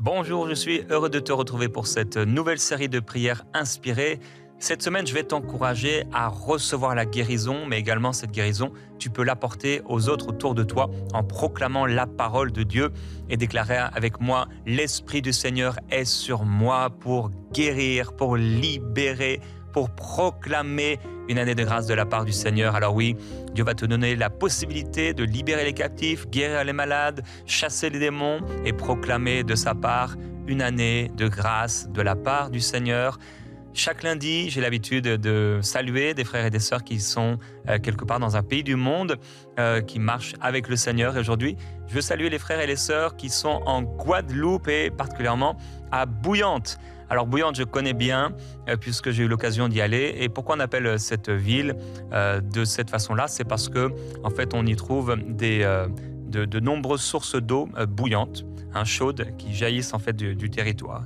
Bonjour, je suis heureux de te retrouver pour cette nouvelle série de prières inspirées. Cette semaine, je vais t'encourager à recevoir la guérison, mais également cette guérison, tu peux l'apporter aux autres autour de toi en proclamant la parole de Dieu et déclarer avec moi: l'Esprit du Seigneur est sur moi pour guérir, pour libérer, pour proclamer une année de grâce de la part du Seigneur. Alors oui, Dieu va te donner la possibilité de libérer les captifs, guérir les malades, chasser les démons et proclamer de sa part une année de grâce de la part du Seigneur. Chaque lundi, j'ai l'habitude de saluer des frères et des sœurs qui sont quelque part dans un pays du monde, qui marchent avec le Seigneur. Et aujourd'hui, je veux saluer les frères et les sœurs qui sont en Guadeloupe et particulièrement à Bouillante. Alors Bouillante, je connais bien puisque j'ai eu l'occasion d'y aller. Et pourquoi on appelle cette ville de cette façon-là? C'est parce que en fait, on y trouve de nombreuses sources d'eau bouillante, chaude, qui jaillissent en fait du territoire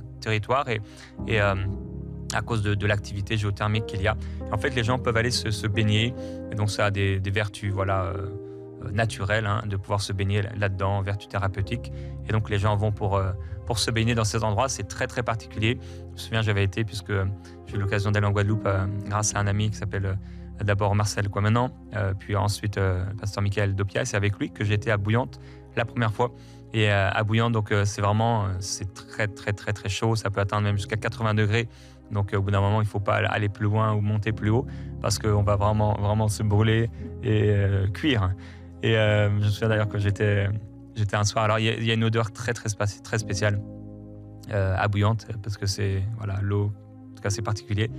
et à cause de l'activité géothermique qu'il y a. En fait, les gens peuvent aller se baigner, et donc ça a des vertus naturelles, de pouvoir se baigner là-dedans, vertus thérapeutiques. Et donc les gens vont pour se baigner dans ces endroits. C'est très très particulier. Je me souviens, j'avais été, puisque j'ai eu l'occasion d'aller en Guadeloupe grâce à un ami qui s'appelle d'abord Marcel Quamenan, puis ensuite pasteur Michael Dopia. C'est avec lui que j'ai été à Bouillante la première fois. Et à Bouillante, donc c'est très très très très chaud. Ça peut atteindre même jusqu'à 80 degrés. Donc au bout d'un moment, il ne faut pas aller plus loin ou monter plus haut parce qu'on va vraiment se brûler et cuire. Et je me souviens d'ailleurs que j'étais un soir. Alors il y a une odeur très très spéciale à Bouillante parce que c'est l'eau, en tout cas c'est particulier.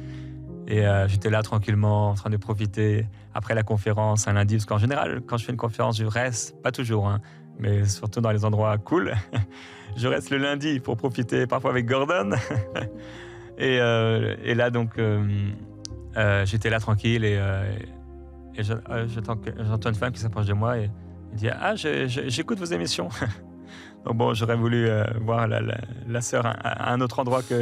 Et j'étais là tranquillement en train de profiter après la conférence un lundi, parce qu'en général quand je fais une conférence je reste, pas toujours, mais surtout dans les endroits cool. Je reste le lundi pour profiter parfois avec Gordon. Et là, donc, j'étais là tranquille et j'entends une femme qui s'approche de moi et dit: « j'écoute vos émissions. » Donc bon, j'aurais voulu voir la sœur à un autre endroit que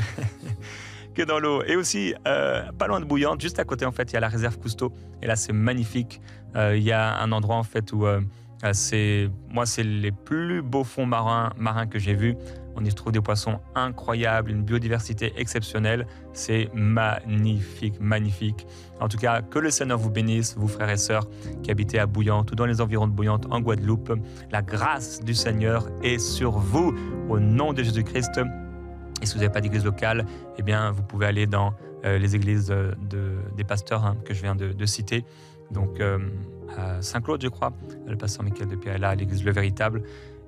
dans l'eau. Et aussi, pas loin de Bouillante, juste à côté, en fait, il y a la réserve Cousteau. Et là, c'est magnifique. Il y a un endroit, en fait, où c'est les plus beaux fonds marins que j'ai vus. On y trouve des poissons incroyables, une biodiversité exceptionnelle. C'est magnifique, magnifique. En tout cas, que le Seigneur vous bénisse, vous frères et sœurs qui habitez à Bouillante ou dans les environs de Bouillante, en Guadeloupe. La grâce du Seigneur est sur vous, au nom de Jésus-Christ. Et si vous n'avez pas d'église locale, eh bien, vous pouvez aller dans les églises des pasteurs que je viens de citer. Donc, à Saint-Claude, je crois, le pasteur Michael Dopia est là, à l'église Le Véritable.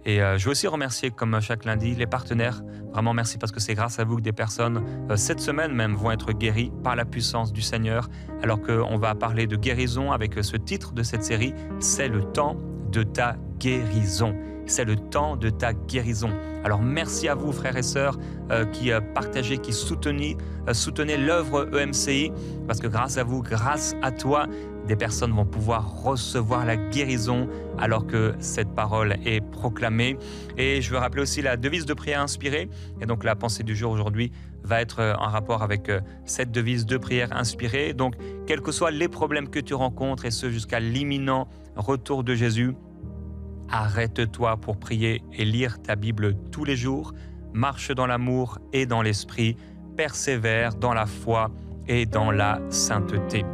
Et je veux aussi remercier, comme chaque lundi, les partenaires. Vraiment merci, parce que c'est grâce à vous que des personnes, cette semaine même, vont être guéries par la puissance du Seigneur. Alors qu'on va parler de guérison avec ce titre de cette série, c'est le temps de ta guérison. C'est le temps de ta guérison. Alors merci à vous, frères et sœurs, qui partagez, qui soutenez l'œuvre EMCI, parce que grâce à vous, grâce à toi, des personnes vont pouvoir recevoir la guérison alors que cette parole est proclamée. Et je veux rappeler aussi la devise de prière inspirée. Et donc la pensée du jour aujourd'hui va être en rapport avec cette devise de prière inspirée. Donc quels que soient les problèmes que tu rencontres, et ce jusqu'à l'imminent retour de Jésus, arrête-toi pour prier et lire ta Bible tous les jours. Marche dans l'amour et dans l'esprit. Persévère dans la foi et dans la sainteté.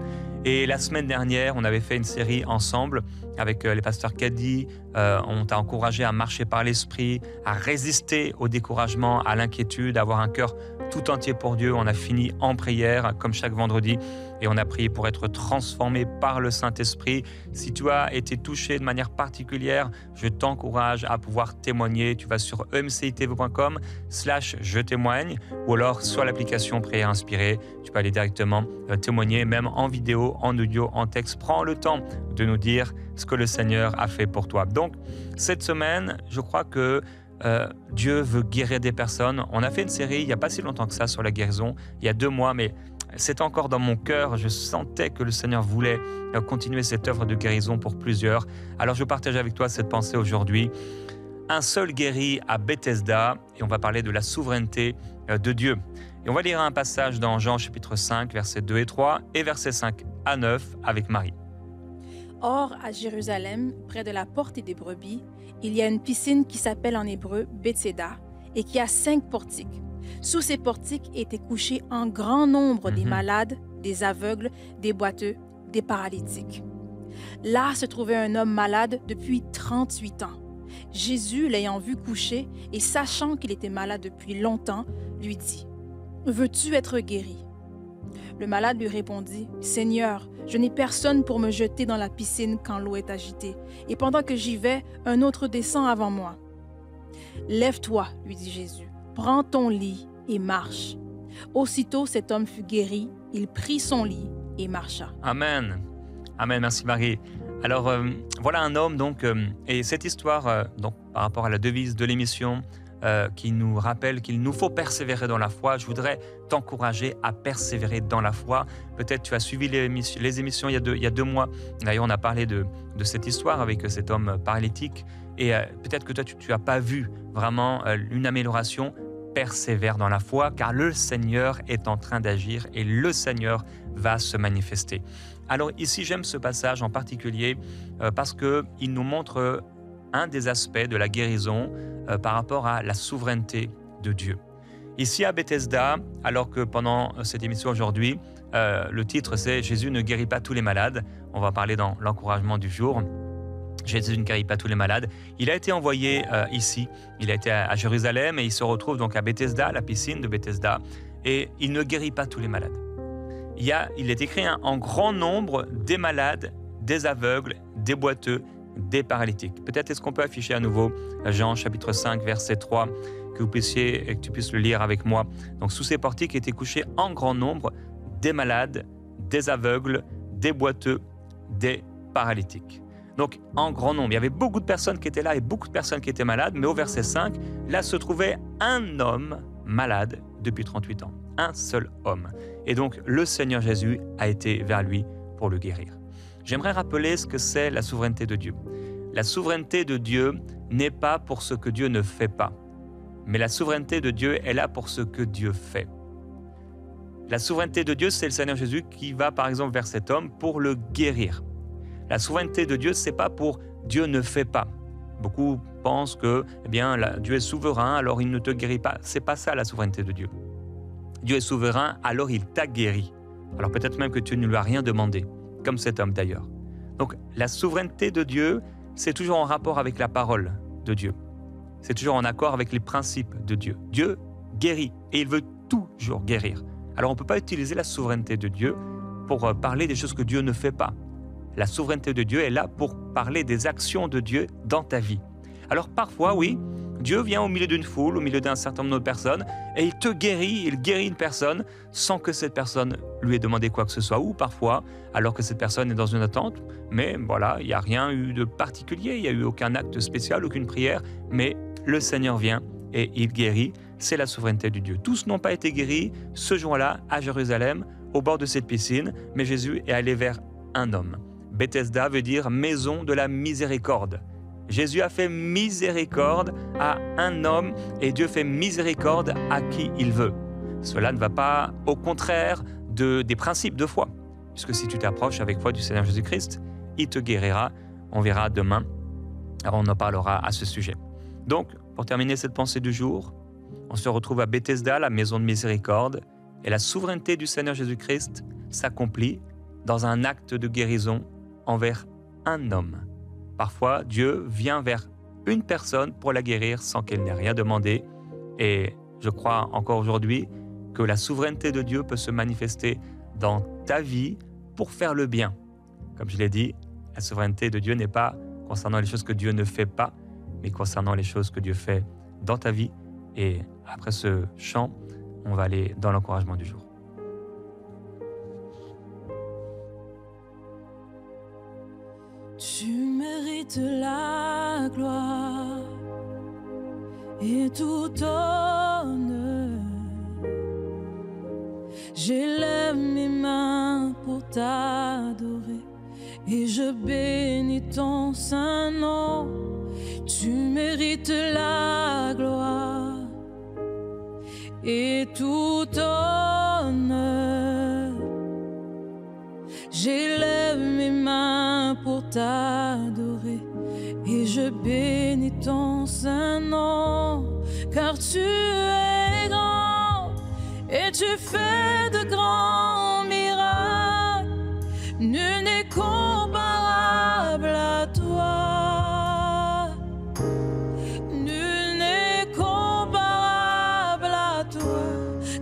Et la semaine dernière, on avait fait une série ensemble avec les pasteurs Caddy. On t'a encouragé à marcher par l'esprit, à résister au découragement, à l'inquiétude, à avoir un cœur tout entier pour Dieu. On a fini en prière, comme chaque vendredi, et on a prié pour être transformé par le Saint-Esprit. Si tu as été touché de manière particulière, je t'encourage à pouvoir témoigner. Tu vas sur emcitv.com/je témoigne, ou alors sur l'application Prière Inspirée. Tu peux aller directement témoigner, même en vidéo, en audio, en texte. Prends le temps de nous dire ce que le Seigneur a fait pour toi. Donc, cette semaine, je crois que Dieu veut guérir des personnes. On a fait une série il n'y a pas si longtemps que ça sur la guérison, il y a 2 mois, mais c'est encore dans mon cœur. Je sentais que le Seigneur voulait continuer cette œuvre de guérison pour plusieurs. Alors je partage avec toi cette pensée aujourd'hui. Un seul guérit à Bethesda, et on va parler de la souveraineté de Dieu. Et on va lire un passage dans Jean chapitre 5, versets 2 et 3 et versets 5 à 9 avec Marie. Or, à Jérusalem, près de la porte des brebis, il y a une piscine qui s'appelle en hébreu Bethesda et qui a 5 portiques. Sous ces portiques étaient couchés un grand nombre des malades, des aveugles, des boiteux, des paralytiques. Là se trouvait un homme malade depuis 38 ans. Jésus, l'ayant vu couché et sachant qu'il était malade depuis longtemps, lui dit « Veux-tu être guéri ?» Le malade lui répondit « Seigneur, je n'ai personne pour me jeter dans la piscine quand l'eau est agitée, et pendant que j'y vais, un autre descend avant moi. »« Lève-toi, lui dit Jésus, prends ton lit et marche. » Aussitôt cet homme fut guéri, il prit son lit et marcha. Amen. Amen, merci Marie. Alors voilà un homme donc, et cette histoire donc, par rapport à la devise de l'émission qui nous rappelle qu'il nous faut persévérer dans la foi, je voudrais t'encourager à persévérer dans la foi. Peut-être tu as suivi les émissions il y a 2 mois. D'ailleurs, on a parlé de cette histoire avec cet homme paralytique. Et peut-être que toi, tu n'as pas vu vraiment une amélioration. Persévère dans la foi, car le Seigneur est en train d'agir et le Seigneur va se manifester. Alors ici, j'aime ce passage en particulier parce qu'il nous montre un des aspects de la guérison par rapport à la souveraineté de Dieu. Ici à Bethesda, alors que pendant cette émission aujourd'hui, le titre c'est « Jésus ne guérit pas tous les malades », on va parler dans l'encouragement du jour. Jésus ne guérit pas tous les malades. Il a été envoyé ici, il a été à Jérusalem et il se retrouve donc à Bethesda, la piscine de Bethesda, et il ne guérit pas tous les malades. Il est écrit en grand nombre des malades, des aveugles, des boiteux, des paralytiques. Peut-être est-ce qu'on peut afficher à nouveau Jean chapitre 5 verset 3, que tu puisses le lire avec moi. Donc sous ces portiques étaient couchés en grand nombre des malades, des aveugles, des boiteux, des paralytiques. Donc, en grand nombre, il y avait beaucoup de personnes qui étaient là et beaucoup de personnes qui étaient malades, mais au verset 5, là se trouvait un homme malade depuis 38 ans. Un seul homme. Et donc, le Seigneur Jésus a été vers lui pour le guérir. J'aimerais rappeler ce que c'est la souveraineté de Dieu. La souveraineté de Dieu n'est pas pour ce que Dieu ne fait pas, mais la souveraineté de Dieu est là pour ce que Dieu fait. La souveraineté de Dieu, c'est le Seigneur Jésus qui va, par exemple, vers cet homme pour le guérir. La souveraineté de Dieu, ce n'est pas pour Dieu ne fait pas. Beaucoup pensent que Dieu est souverain, alors il ne te guérit pas. Ce n'est pas ça la souveraineté de Dieu. Dieu est souverain, alors il t'a guéri. Alors peut-être même que tu ne lui as rien demandé, comme cet homme d'ailleurs. Donc la souveraineté de Dieu, c'est toujours en rapport avec la parole de Dieu. C'est toujours en accord avec les principes de Dieu. Dieu guérit et il veut toujours guérir. Alors on ne peut pas utiliser la souveraineté de Dieu pour parler des choses que Dieu ne fait pas. La souveraineté de Dieu est là pour parler des actions de Dieu dans ta vie. Alors parfois, oui, Dieu vient au milieu d'une foule, au milieu d'un certain nombre de personnes, et il te guérit, il guérit une personne sans que cette personne lui ait demandé quoi que ce soit. Ou parfois, alors que cette personne est dans une attente, mais voilà, il n'y a rien eu de particulier, il n'y a eu aucun acte spécial, aucune prière, mais le Seigneur vient et il guérit. C'est la souveraineté de Dieu. Tous n'ont pas été guéris ce jour-là à Jérusalem, au bord de cette piscine, mais Jésus est allé vers un homme. Bethesda veut dire maison de la miséricorde. Jésus a fait miséricorde à un homme et Dieu fait miséricorde à qui il veut. Cela ne va pas au contraire des principes de foi, puisque si tu t'approches avec foi du Seigneur Jésus-Christ, il te guérira. On verra demain, alors on en parlera à ce sujet. Donc, pour terminer cette pensée du jour, on se retrouve à Bethesda, la maison de miséricorde, et la souveraineté du Seigneur Jésus-Christ s'accomplit dans un acte de guérison envers un homme. Parfois, Dieu vient vers une personne pour la guérir sans qu'elle n'ait rien demandé. Et je crois encore aujourd'hui que la souveraineté de Dieu peut se manifester dans ta vie pour faire le bien. Comme je l'ai dit, la souveraineté de Dieu n'est pas concernant les choses que Dieu ne fait pas, mais concernant les choses que Dieu fait dans ta vie. Et après ce chant, on va aller dans l'encouragement du jour. Tu mérites la gloire et tout honneur. J'élève mes mains pour t'adorer et je bénis ton saint nom. Tu mérites la gloire et tout honneur. J'élève mes mains pour t'adorer et je bénis ton saint nom, car tu es grand et tu fais de grands miracles. Nul n'est comparable à toi. Nul n'est comparable à toi,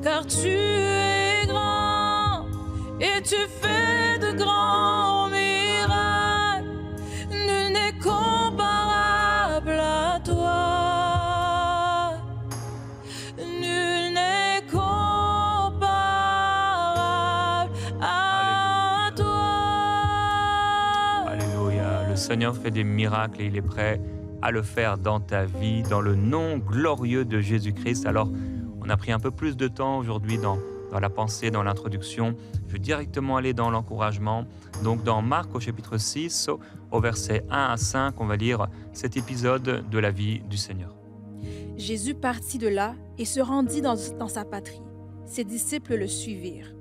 car tu es grand et tu fais de grands miracles. Nul n'est comparable à toi. Nul n'est comparable à toi. Alléluia. Le Seigneur fait des miracles et il est prêt à le faire dans ta vie, dans le nom glorieux de Jésus-Christ. Alors, on a pris un peu plus de temps aujourd'hui dans la pensée, dans l'introduction. Je vais directement aller dans l'encouragement. Donc, dans Marc au chapitre 6, au verset 1 à 5, on va lire cet épisode de la vie du Seigneur. Jésus partit de là et se rendit dans sa patrie. Ses disciples le suivirent.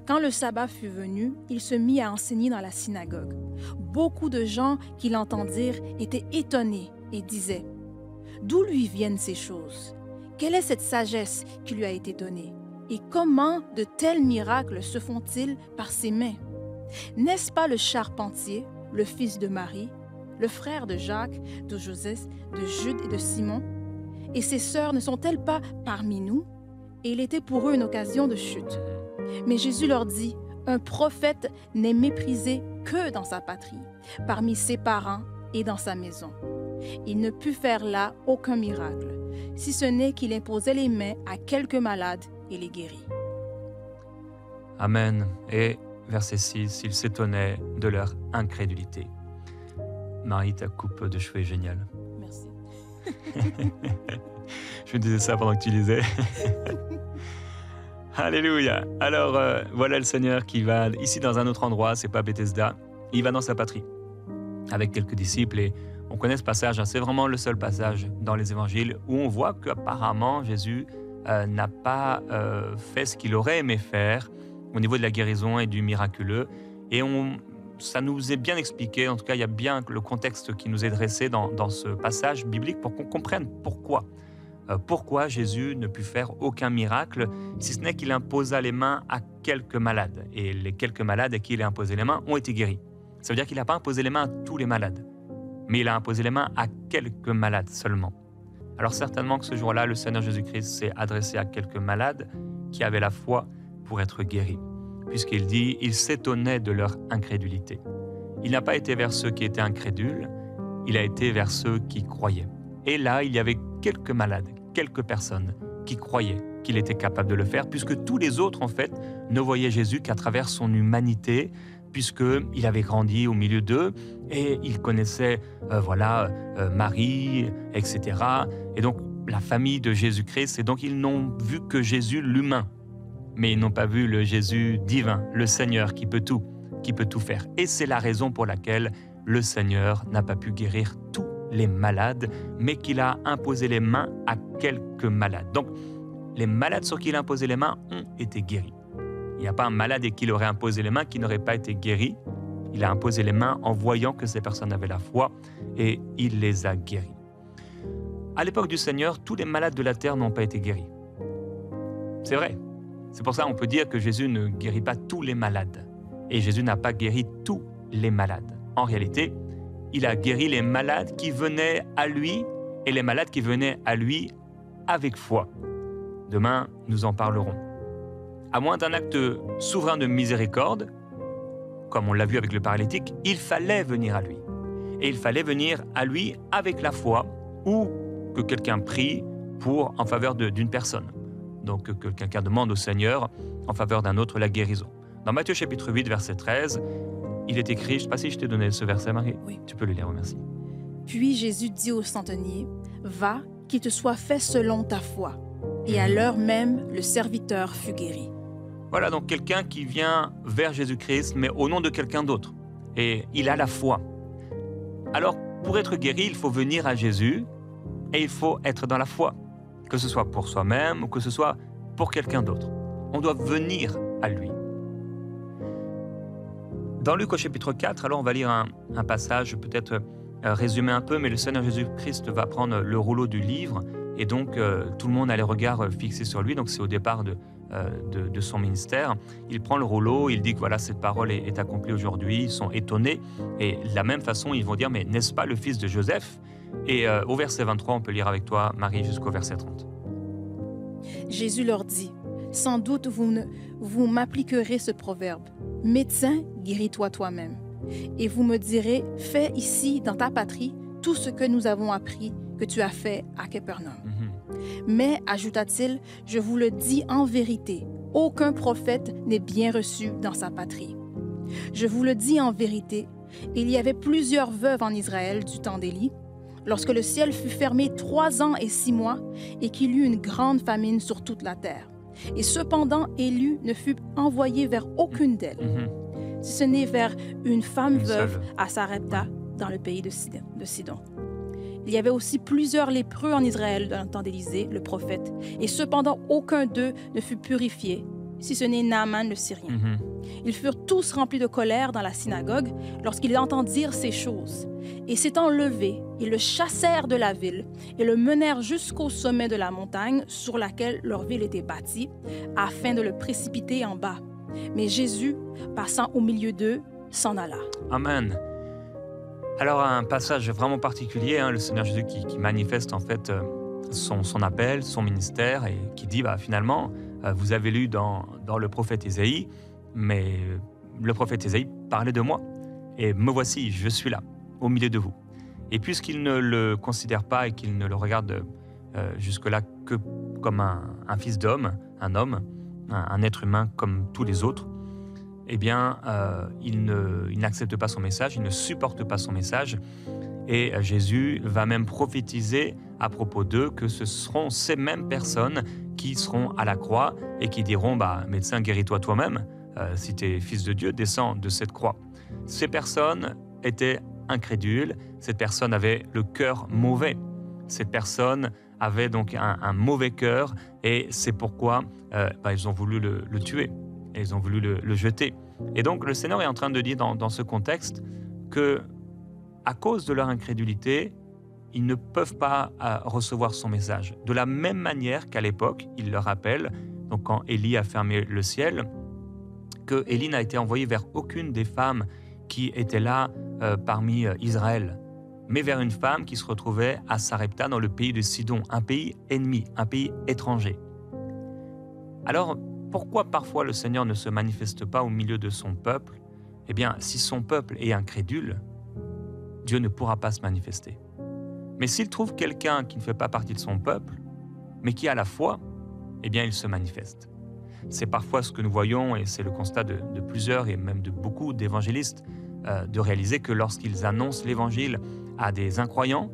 Quand le sabbat fut venu, il se mit à enseigner dans la synagogue. Beaucoup de gens qui l'entendirent étaient étonnés et disaient « D'où lui viennent ces choses? Quelle est cette sagesse qui lui a été donnée? Et comment de tels miracles se font-ils par ses mains? N'est-ce pas le charpentier, le fils de Marie, le frère de Jacques, de Joseph, de Jude et de Simon? Et ses sœurs ne sont-elles pas parmi nous? » Et il était pour eux une occasion de chute. Mais Jésus leur dit, « Un prophète n'est méprisé que dans sa patrie, parmi ses parents et dans sa maison. » Il ne put faire là aucun miracle, si ce n'est qu'il imposait les mains à quelques malades et les guérit. Amen. Et verset 6, ils s'étonnaient de leur incrédulité. Marie, ta coupe de cheveux est géniale. Merci. Je me disais ça pendant que tu lisais. Alléluia. Alors, voilà le Seigneur qui va ici dans un autre endroit, c'est pas Bethesda. Il va dans sa patrie avec quelques disciples et on connaît ce passage, hein, c'est vraiment le seul passage dans les évangiles où on voit qu'apparemment Jésus n'a pas fait ce qu'il aurait aimé faire au niveau de la guérison et du miraculeux. Et ça nous est bien expliqué, en tout cas il y a bien le contexte qui nous est dressé dans ce passage biblique pour qu'on comprenne pourquoi. Pourquoi Jésus ne put faire aucun miracle, si ce n'est qu'il imposa les mains à quelques malades. Et les quelques malades à qui il a imposé les mains ont été guéris. Ça veut dire qu'il n'a pas imposé les mains à tous les malades, mais il a imposé les mains à quelques malades seulement. Alors certainement que ce jour-là, le Seigneur Jésus-Christ s'est adressé à quelques malades qui avaient la foi pour être guéris, puisqu'il dit « il s'étonnait de leur incrédulité ». Il n'a pas été vers ceux qui étaient incrédules, il a été vers ceux qui croyaient. Et là, il y avait quelques malades, quelques personnes qui croyaient qu'il était capable de le faire, puisque tous les autres, en fait, ne voyaient Jésus qu'à travers son humanité, puisqu'il avait grandi au milieu d'eux et il connaissait Marie, etc. Et donc, la famille de Jésus-Christ, et donc ils n'ont vu que Jésus l'humain, mais ils n'ont pas vu le Jésus divin, le Seigneur qui peut tout faire. Et c'est la raison pour laquelle le Seigneur n'a pas pu guérir tous les malades, mais qu'il a imposé les mains à quelques malades. Donc, les malades sur qui il a imposé les mains ont été guéris. Il n'y a pas un malade et qui aurait imposé les mains qui n'aurait pas été guéri. Il a imposé les mains en voyant que ces personnes avaient la foi et il les a guéris. À l'époque du Seigneur, tous les malades de la terre n'ont pas été guéris. C'est vrai. C'est pour ça qu'on peut dire que Jésus ne guérit pas tous les malades. Et Jésus n'a pas guéri tous les malades. En réalité, il a guéri les malades qui venaient à lui et les malades qui venaient à lui avec foi. Demain, nous en parlerons. À moins d'un acte souverain de miséricorde, comme on l'a vu avec le paralytique, il fallait venir à lui. Et il fallait venir à lui avec la foi ou que quelqu'un prie en faveur d'une personne. Donc que quelqu'un demande au Seigneur en faveur d'un autre la guérison. Dans Matthieu chapitre 8, verset 13, il est écrit, je ne sais pas si je t'ai donné ce verset, Marie. Oui. Tu peux le lire, merci. Puis Jésus dit au centenier, « Va, qu'il te soit fait selon ta foi. » Et à l'heure même, le serviteur fut guéri. Voilà, donc quelqu'un qui vient vers Jésus-Christ, mais au nom de quelqu'un d'autre. Et il a la foi. Alors, pour être guéri, il faut venir à Jésus et il faut être dans la foi. Que ce soit pour soi-même ou que ce soit pour quelqu'un d'autre. On doit venir à lui. Dans Luc au chapitre 4, alors on va lire un passage peut-être résumer un peu, mais le Seigneur Jésus-Christ va prendre le rouleau du livre et donc tout le monde a les regards fixés sur lui. Donc c'est au départ de son ministère. Il prend le rouleau, il dit que voilà, cette parole est accomplie aujourd'hui. Ils sont étonnés et de la même façon, ils vont dire, mais n'est-ce pas le fils de Joseph? Et au verset 23, on peut lire avec toi, Marie, jusqu'au verset 30. Jésus leur dit, « Sans doute vous m'appliquerez ce proverbe. Médecin, guéris-toi toi-même. Et vous me direz, fais ici, dans ta patrie, tout ce que nous avons appris que tu as fait à Capernaum. Mais, ajouta-t-il, je vous le dis en vérité, aucun prophète n'est bien reçu dans sa patrie. Je vous le dis en vérité, il y avait plusieurs veuves en Israël du temps d'Élie, lorsque le ciel fut fermé 3 ans et 6 mois, et qu'il y eut une grande famine sur toute la terre. Et cependant, Élie ne fut envoyé vers aucune d'elles, si ce n'est vers une femme veuve à Sarepta, dans le pays de Sidon. Il y avait aussi plusieurs lépreux en Israël dans le temps d'Élisée, le prophète, et cependant aucun d'eux ne fut purifié, si ce n'est Naaman le Syrien. Ils furent tous remplis de colère dans la synagogue lorsqu'ils entendirent ces choses. Et s'étant levés, ils le chassèrent de la ville et le menèrent jusqu'au sommet de la montagne sur laquelle leur ville était bâtie, afin de le précipiter en bas. Mais Jésus, passant au milieu d'eux, s'en alla. Amen. Alors, un passage vraiment particulier, le Seigneur Jésus qui manifeste en fait son appel, son ministère, et qui dit, finalement, vous avez lu dans le prophète Ésaïe, mais le prophète Ésaïe parlait de moi. Et me voici, je suis là, au milieu de vous. Et puisqu'il ne le considère pas et qu'il ne le regarde jusque-là que comme un fils d'homme, un homme, un être humain comme tous les autres, eh bien, il n'accepte pas son message, il ne supporte pas son message. Et Jésus va même prophétiser à propos d'eux que ce seront ces mêmes personnes qui seront à la croix et qui diront « Médecin, guéris-toi toi-même, si tu es fils de Dieu, descends de cette croix ». Ces personnes étaient incrédules, cette personne avait le cœur mauvais, cette personne avait donc un mauvais cœur et c'est pourquoi ils ont voulu le tuer. Et ils ont voulu le jeter. Et donc, le Seigneur est en train de dire dans ce contexte que, à cause de leur incrédulité, ils ne peuvent pas recevoir son message. De la même manière qu'à l'époque, il leur rappelle, donc quand Élie a fermé le ciel, que Élie n'a été envoyé vers aucune des femmes qui étaient là parmi Israël, mais vers une femme qui se retrouvait à Sarepta dans le pays de Sidon, un pays ennemi, un pays étranger. Alors, pourquoi parfois le Seigneur ne se manifeste pas au milieu de son peuple? Eh bien, si son peuple est incrédule, Dieu ne pourra pas se manifester. Mais s'il trouve quelqu'un qui ne fait pas partie de son peuple, mais qui a la foi, eh bien, il se manifeste. C'est parfois ce que nous voyons, et c'est le constat de plusieurs et même de beaucoup d'évangélistes, de réaliser que lorsqu'ils annoncent l'évangile à des incroyants,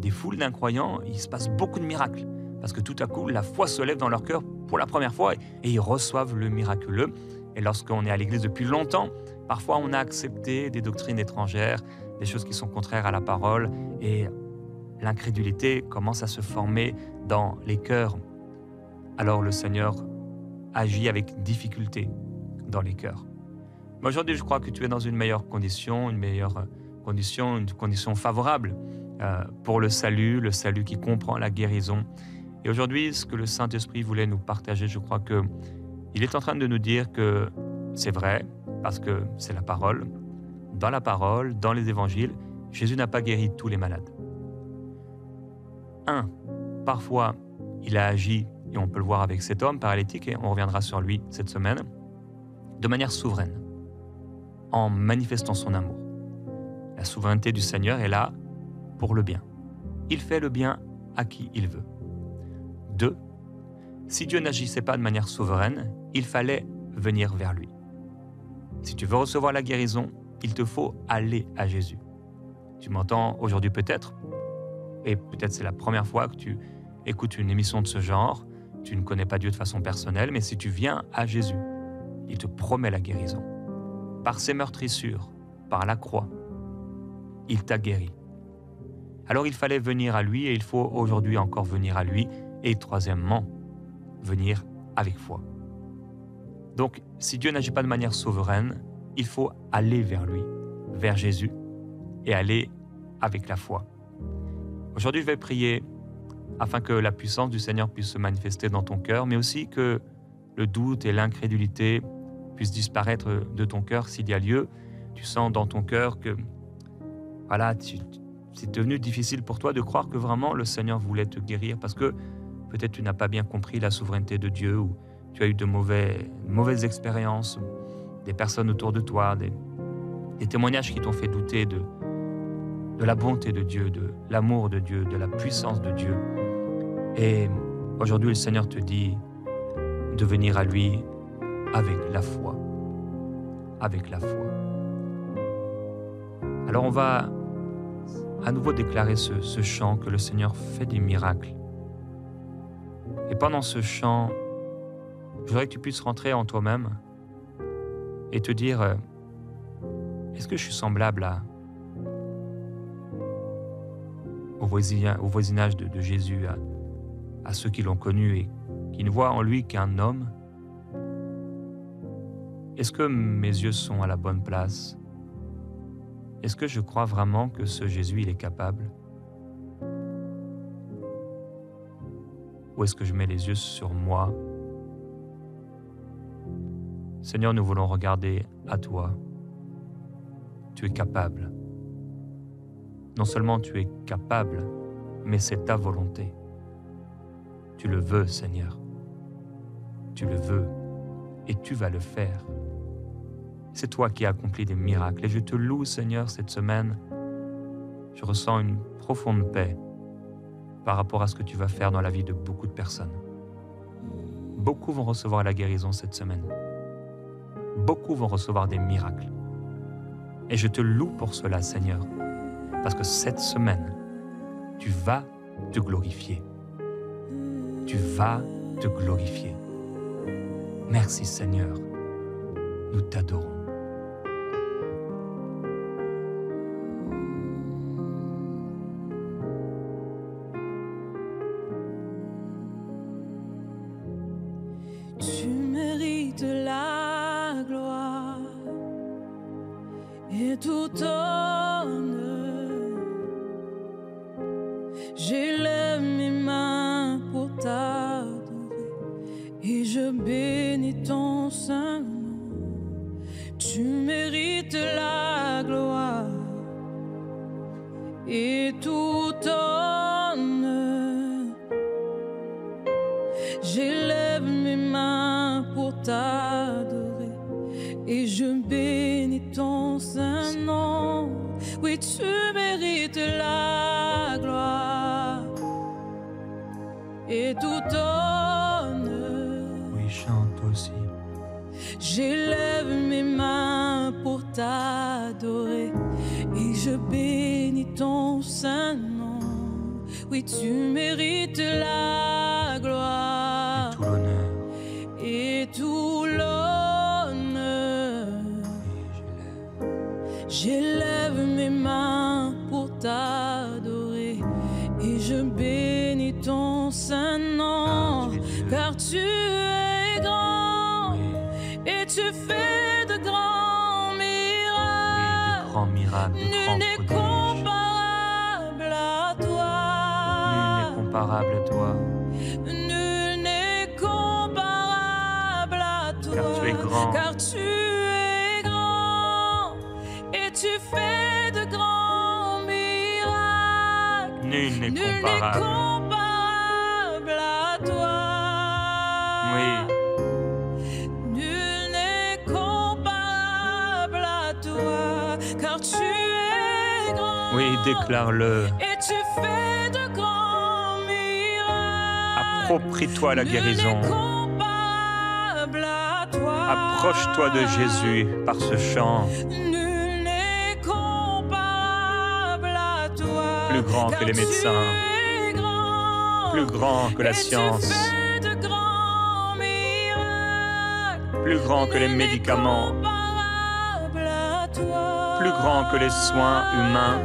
des foules d'incroyants, il se passe beaucoup de miracles. Parce que tout à coup, la foi se lève dans leur cœur pour la première fois et ils reçoivent le miraculeux. Et lorsqu'on est à l'Église depuis longtemps, parfois on a accepté des doctrines étrangères, des choses qui sont contraires à la parole et l'incrédulité commence à se former dans les cœurs. Alors le Seigneur agit avec difficulté dans les cœurs. Mais aujourd'hui, je crois que tu es dans une meilleure condition, une condition favorable pour le salut qui comprend la guérison. Et aujourd'hui, ce que le Saint-Esprit voulait nous partager, je crois qu'il est en train de nous dire que c'est vrai, parce que c'est la parole. Dans les évangiles, Jésus n'a pas guéri tous les malades. Parfois, il a agi, et on peut le voir avec cet homme paralytique, et on reviendra sur lui cette semaine, de manière souveraine, en manifestant son amour. La souveraineté du Seigneur est là pour le bien. Il fait le bien à qui il veut. 2. Si Dieu n'agissait pas de manière souveraine, il fallait venir vers lui. Si tu veux recevoir la guérison, il te faut aller à Jésus. Tu m'entends aujourd'hui peut-être, et peut-être c'est la première fois que tu écoutes une émission de ce genre, tu ne connais pas Dieu de façon personnelle, mais si tu viens à Jésus, il te promet la guérison. Par ses meurtrissures, par la croix, il t'a guéri. Alors il fallait venir à lui et il faut aujourd'hui encore venir à lui. Et troisièmement, venir avec foi. Donc, si Dieu n'agit pas de manière souveraine, il faut aller vers lui, vers Jésus, et aller avec la foi. Aujourd'hui, je vais prier afin que la puissance du Seigneur puisse se manifester dans ton cœur, mais aussi que le doute et l'incrédulité puissent disparaître de ton cœur s'il y a lieu. Tu sens dans ton cœur que voilà, c'est devenu difficile pour toi de croire que vraiment le Seigneur voulait te guérir parce que peut-être tu n'as pas bien compris la souveraineté de Dieu ou tu as eu de mauvaises expériences, des personnes autour de toi, des témoignages qui t'ont fait douter de la bonté de Dieu, de l'amour de Dieu, de la puissance de Dieu. Et aujourd'hui, le Seigneur te dit de venir à lui avec la foi. Avec la foi. Alors on va à nouveau déclarer ce chant que le Seigneur fait des miracles. Et pendant ce chant, je voudrais que tu puisses rentrer en toi-même et te dire, est-ce que je suis semblable au voisinage de Jésus, à ceux qui l'ont connu et qui ne voient en lui qu'un homme? Est-ce que mes yeux sont à la bonne place? Est-ce que je crois vraiment que ce Jésus, il est capable? Ou est-ce que je mets les yeux sur moi? Seigneur, nous voulons regarder à toi. Tu es capable. Non seulement tu es capable, mais c'est ta volonté. Tu le veux, Seigneur. Tu le veux et tu vas le faire. C'est toi qui as accompli des miracles et je te loue, Seigneur, cette semaine. Je ressens une profonde paix par rapport à ce que tu vas faire dans la vie de beaucoup de personnes. Beaucoup vont recevoir la guérison cette semaine. Beaucoup vont recevoir des miracles. Et je te loue pour cela, Seigneur, parce que cette semaine, tu vas te glorifier. Tu vas te glorifier. Merci, Seigneur. Nous t'adorons. Tu mérites la gloire et tout honneur. J'élève mes mains pour t'adorer et je bénis ton saint nom. Tu mérites la gloire et tout honneur. J'élève mes mains pour t'adorer et je bénis ton saint nom. Oui, tu mérites la gloire et tout honneur. Oui, chante toi aussi. J'élève mes mains pour t'adorer et je bénis ton saint nom. Oui, tu mérites la gloire Et tout l'honneur. et tout l'honneur. J'élève mes mains pour t'adorer et je bénis ton saint nom, car tu es grand et tu fais de grands miracles. Grands miracles, de Nul grands n'est prodiges. comparable à toi. Nul n'est comparable à toi, Nul n'est comparable à toi. car tu es grand. Car tu es grand et tu fais de grands miracles. Nul n'est Nul n'est comparable. comparable à toi. Oui, Nul n'est comparable à toi. Car tu es grand. oui, déclare-le. Et tu fais de grands miracles. Approprie-toi la guérison. Nul n'est comparable à toi. Approche-toi de Jésus par ce chant. Nul n'est comparable à toi. Plus grand que Car les médecins. tu es grand. Plus grand que la Et science. tu fais de grands miracles. Plus grand que les Nul n'est médicaments. comparable à toi. Plus grand que les soins humains.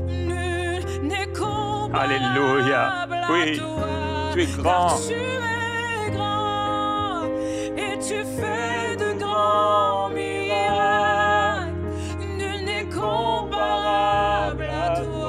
Nul n'est comparable Alléluia. à Oui, toi. tu es grand. Car tu es grand et tu fais de grands miracles. Nul n'est comparable à toi.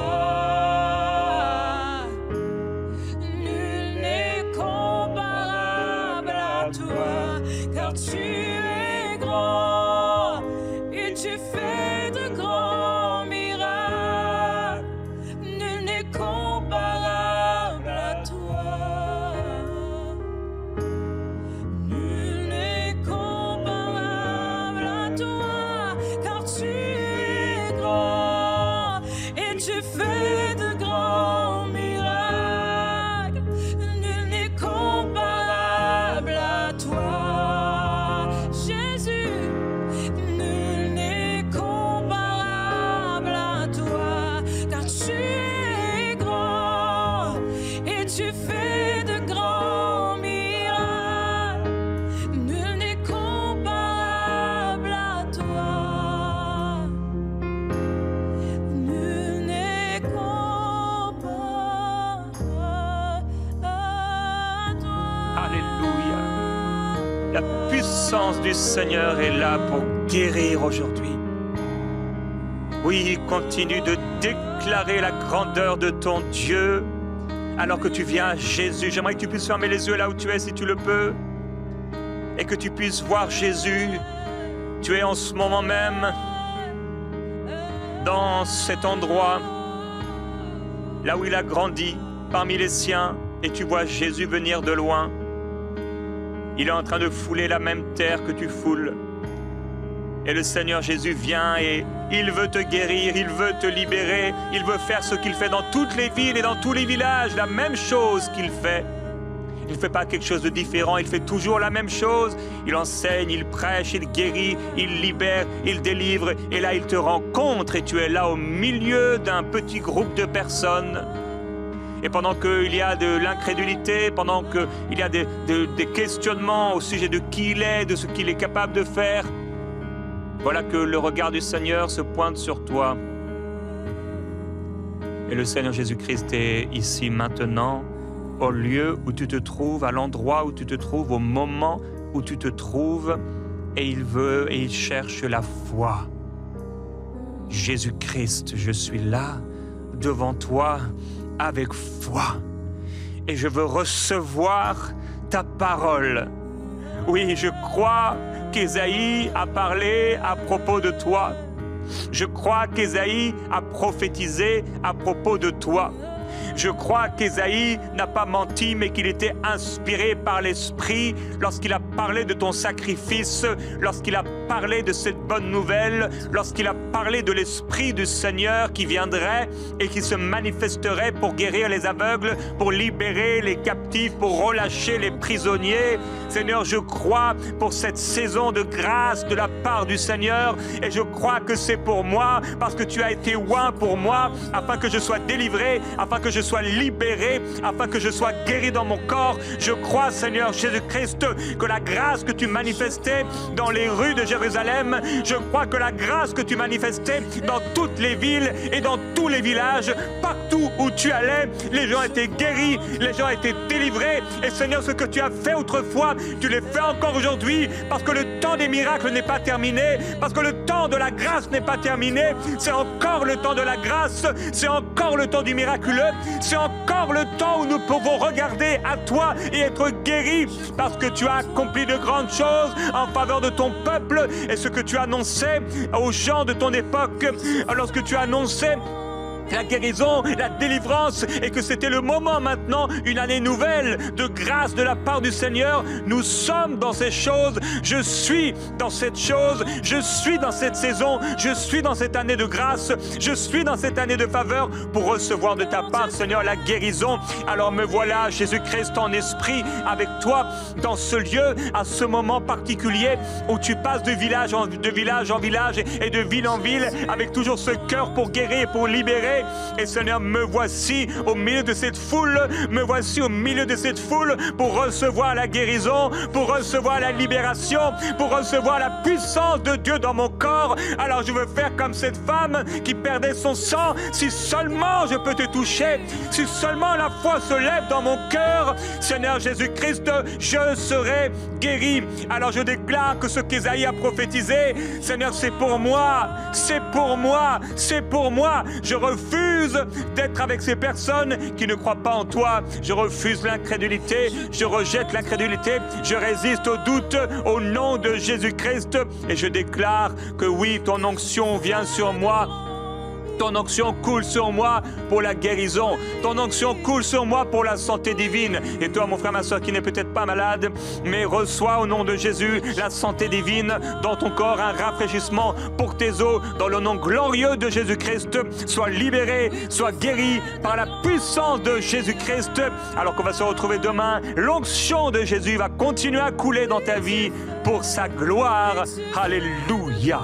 puissance du Seigneur est là pour guérir aujourd'hui. Oui, continue de déclarer la grandeur de ton Dieu alors que tu viens à Jésus. J'aimerais que tu puisses fermer les yeux là où tu es si tu le peux et que tu puisses voir Jésus. Tu es en ce moment même dans cet endroit là où il a grandi parmi les siens et tu vois Jésus venir de loin. Il est en train de fouler la même terre que tu foules. Et le Seigneur Jésus vient et il veut te guérir, il veut te libérer, il veut faire ce qu'il fait dans toutes les villes et dans tous les villages, la même chose qu'il fait. Il ne fait pas quelque chose de différent, il fait toujours la même chose. Il enseigne, il prêche, il guérit, il libère, il délivre. Et là, il te rencontre et tu es là au milieu d'un petit groupe de personnes. Et pendant qu'il y a de l'incrédulité, pendant qu'il y a des questionnements au sujet de qui il est, de ce qu'il est capable de faire, voilà que le regard du Seigneur se pointe sur toi. Et le Seigneur Jésus-Christ est ici maintenant, au lieu où tu te trouves, à l'endroit où tu te trouves, au moment où tu te trouves, et il veut et il cherche la foi. Jésus-Christ, je suis là, devant toi, avec foi, et je veux recevoir ta parole. Oui, je crois qu'Ésaïe a parlé à propos de toi. Je crois qu'Ésaïe a prophétisé à propos de toi. Je crois qu'Ésaïe n'a pas menti, mais qu'il était inspiré par l'Esprit lorsqu'il a parlé de ton sacrifice, lorsqu'il a parlé de cette bonne nouvelle, lorsqu'il a parlé de l'Esprit du Seigneur qui viendrait et qui se manifesterait pour guérir les aveugles, pour libérer les captifs, pour relâcher les prisonniers. Seigneur, je crois pour cette saison de grâce de la part du Seigneur et je crois que c'est pour moi parce que tu as été oint pour moi afin que je sois délivré, afin que je sois libéré, afin que je sois guéri dans mon corps. Je crois, Seigneur Jésus-Christ, que la grâce que tu manifestais dans les rues de Jérusalem, je crois que la grâce que tu manifestais dans toutes les villes et dans tous les villages, partout où tu allais, les gens étaient guéris, les gens étaient délivrés. Et Seigneur, ce que tu as fait autrefois, tu le fais encore aujourd'hui, parce que le temps des miracles n'est pas terminé, parce que le temps de la grâce n'est pas terminé. C'est encore le temps de la grâce, c'est encore le temps du miraculeux, c'est encore le temps où nous pouvons regarder à toi et être guéris, parce que tu as accompli de grandes choses en faveur de ton peuple. Et ce que tu annonçais aux gens de ton époque, lorsque tu annonçais la guérison, la délivrance, et que c'était le moment maintenant, une année nouvelle de grâce de la part du Seigneur. Nous sommes dans ces choses, je suis dans cette chose, je suis dans cette saison, je suis dans cette année de grâce, je suis dans cette année de faveur pour recevoir de ta part, Seigneur, la guérison. Alors me voilà, Jésus-Christ, en esprit avec toi dans ce lieu, à ce moment particulier où tu passes de village en village et de ville en ville avec toujours ce cœur pour guérir et pour libérer. Et Seigneur, me voici au milieu de cette foule, me voici au milieu de cette foule pour recevoir la guérison, pour recevoir la libération, pour recevoir la puissance de Dieu dans mon corps. Alors je veux faire comme cette femme qui perdait son sang. Si seulement je peux te toucher, si seulement la foi se lève dans mon cœur, Seigneur Jésus-Christ, je serai guéri. Alors je déclare que ce qu'Ésaïe a prophétisé, Seigneur, c'est pour moi, c'est pour moi, c'est pour moi. Je refuse d'être avec ces personnes qui ne croient pas en toi. Je refuse l'incrédulité, je rejette l'incrédulité, je résiste au doute au nom de Jésus-Christ et je déclare que oui, ton onction vient sur moi. Ton onction coule sur moi pour la guérison. Ton onction coule sur moi pour la santé divine. Et toi, mon frère, ma soeur, qui n'est peut-être pas malade, mais reçois au nom de Jésus la santé divine dans ton corps, un rafraîchissement pour tes os. Dans le nom glorieux de Jésus-Christ, sois libéré, sois guéri par la puissance de Jésus-Christ. Alors qu'on va se retrouver demain, l'onction de Jésus va continuer à couler dans ta vie pour sa gloire. Alléluia.